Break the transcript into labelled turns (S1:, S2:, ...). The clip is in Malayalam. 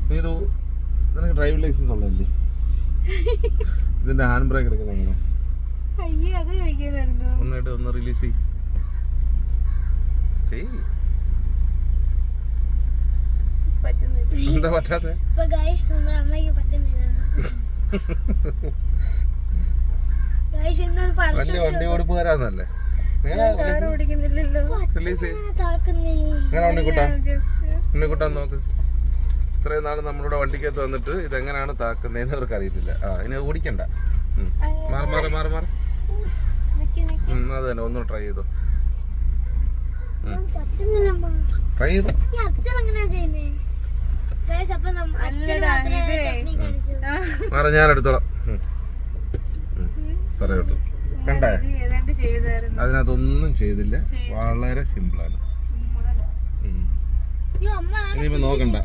S1: നീ ഇത് നിനക്ക് ഡ്രൈവിംഗ് ലൈസൻസ് ഉള്ളതല്ലേ? ഇതിന്റെ ഹാൻഡ് ബ്രേക്ക് എടുക്കുന്ന എങ്ങനെ? ഒന്നായിട്ട് ഒന്ന് റിലീസ് ചെയ്യ്. എന്താ പറ്റാത്ത? വണ്ടി ഓടിപ്പുകാരാന്നല്ലേ? റിലീസ് എങ്ങനെ ഉണ്ണിക്കുട്ടാ നോക്ക്. ഇത്രയും നാൾ നമ്മളിവിടെ വണ്ടിക്കകത്ത് വന്നിട്ട് ഇതെങ്ങനെയാണ് താക്കുന്നതെന്ന് അവർക്ക് അറിയത്തില്ല. ഇനി ഓടിക്കണ്ട. മാറി അത് തന്നെ ഒന്ന് ട്രൈ ചെയ്തോ. ട്രൈ ചെയ്തോ. മാറി ഞാൻ എടുത്തോളാം. തറയോട്ട് കണ്ടേ? അതിനകത്തൊന്നും ചെയ്തില്ല. വളരെ സിമ്പിളാണ്. ഇനിയിപ്പോ നോക്കണ്ട.